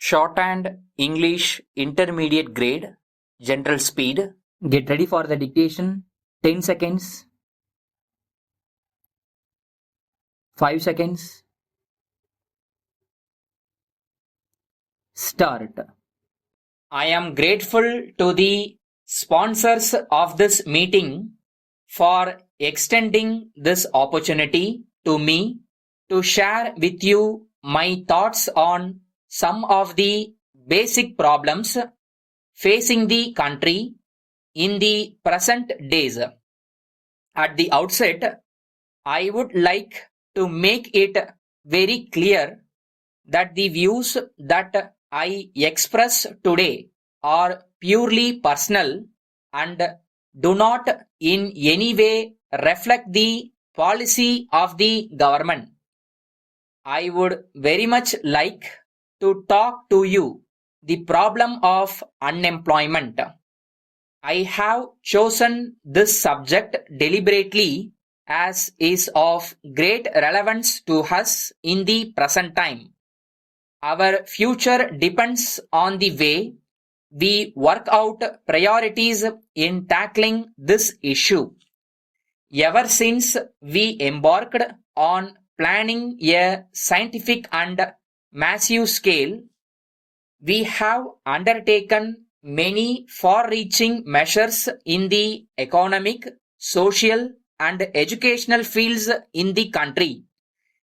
Shorthand, English, Intermediate Grade, General Speed. Get ready for the dictation. 10 seconds. 5 seconds. Start. I am grateful to the sponsors of this meeting for extending this opportunity to me to share with you my thoughts on some of the basic problems facing the country in the present days. At the outset, I would like to make it very clear that the views that I express today are purely personal and do not in any way reflect the policy of the government. I would very much like to talk to you the problem of unemployment. I have chosen this subject deliberately as is of great relevance to us in the present time. Our future depends on the way we work out priorities in tackling this issue. Ever since we embarked on planning a scientific and massive scale, we have undertaken many far-reaching measures in the economic, social, and educational fields in the country.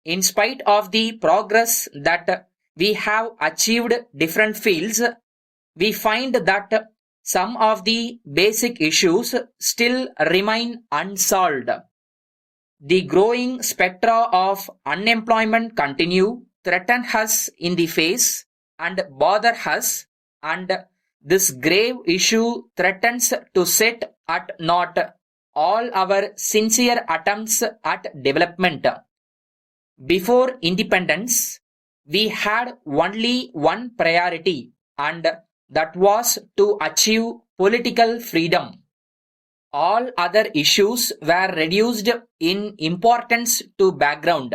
In spite of the progress that we have achieved different fields, we find that some of the basic issues still remain unsolved. The growing spectra of unemployment continue threaten us in the face and bother us, and this grave issue threatens to set at naught all our sincere attempts at development. Before independence, we had only one priority, and that was to achieve political freedom. All other issues were reduced in importance to background.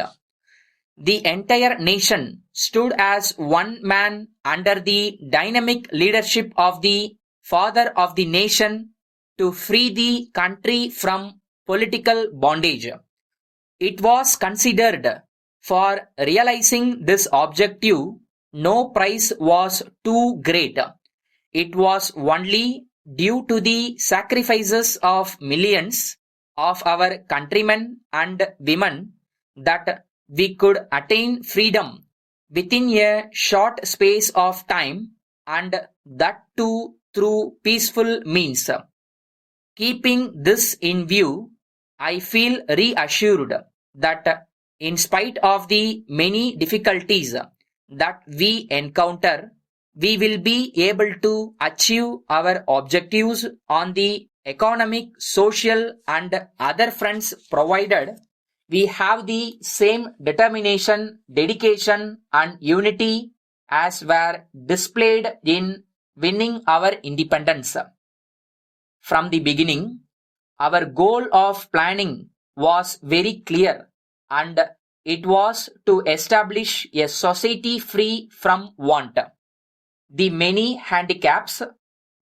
The entire nation stood as one man under the dynamic leadership of the father of the nation to free the country from political bondage. It was considered for realizing this objective, no price was too great. It was only due to the sacrifices of millions of our countrymen and women that we could attain freedom within a short space of time, and that too through peaceful means. Keeping this in view, I feel reassured that in spite of the many difficulties that we encounter, we will be able to achieve our objectives on the economic, social, and other fronts provided we have the same determination, dedication, and unity as were displayed in winning our independence. From the beginning, our goal of planning was very clear, and it was to establish a society free from want. The many handicaps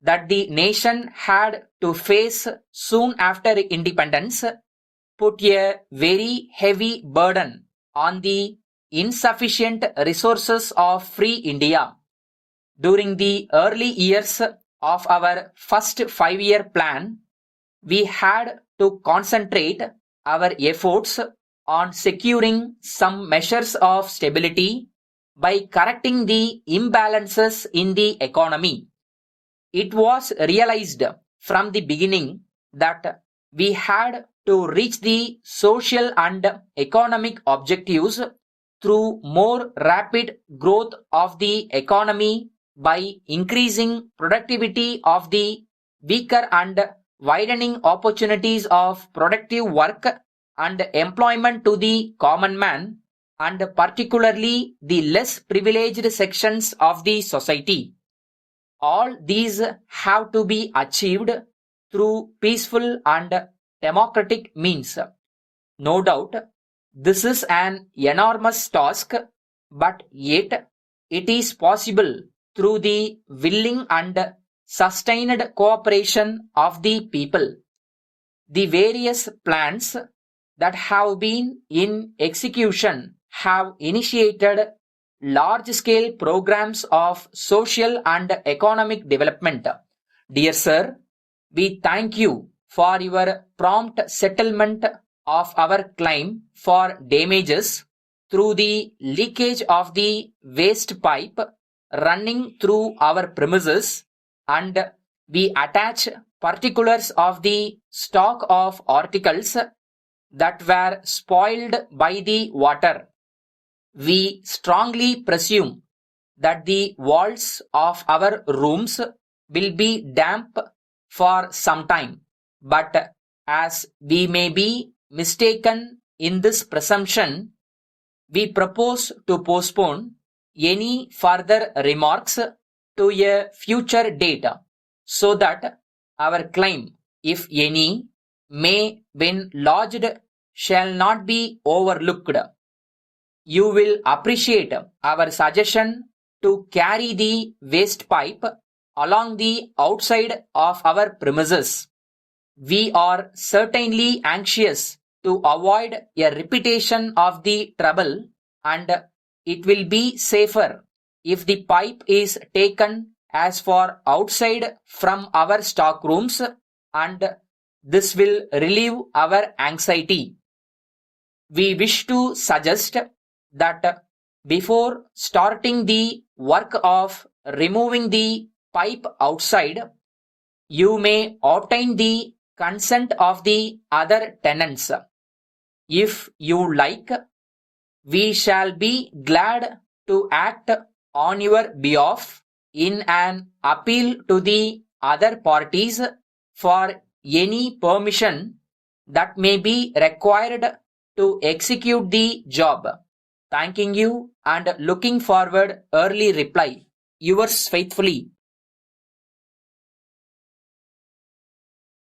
that the nation had to face soon after independence put a very heavy burden on the insufficient resources of free India. During the early years of our first 5-year plan, we had to concentrate our efforts on securing some measures of stability by correcting the imbalances in the economy. It was realized from the beginning that we had to reach the social and economic objectives through more rapid growth of the economy by increasing productivity of the weaker and widening opportunities of productive work and employment to the common man, and particularly the less privileged sections of the society. All these have to be achieved through peaceful and democratic means. No doubt, this is an enormous task, but yet it is possible through the willing and sustained cooperation of the people. The various plans that have been in execution have initiated large-scale programs of social and economic development. Dear Sir, we thank you for your prompt settlement of our claim for damages through the leakage of the waste pipe running through our premises, and we attach particulars of the stock of articles that were spoiled by the water. We strongly presume that the walls of our rooms will be damp for some time, but as we may be mistaken in this presumption, we propose to postpone any further remarks to a future date, so that our claim, if any, may, when lodged, shall not be overlooked. You will appreciate our suggestion to carry the waste pipe along the outside of our premises. We are certainly anxious to avoid a repetition of the trouble, and it will be safer if the pipe is taken as far outside from our stock rooms, and this will relieve our anxiety. We wish to suggest that before starting the work of removing the pipe outside, you may obtain the consent of the other tenants. If you like, we shall be glad to act on your behalf in an appeal to the other parties for any permission that may be required to execute the job. Thanking you and looking forward early reply. Yours faithfully,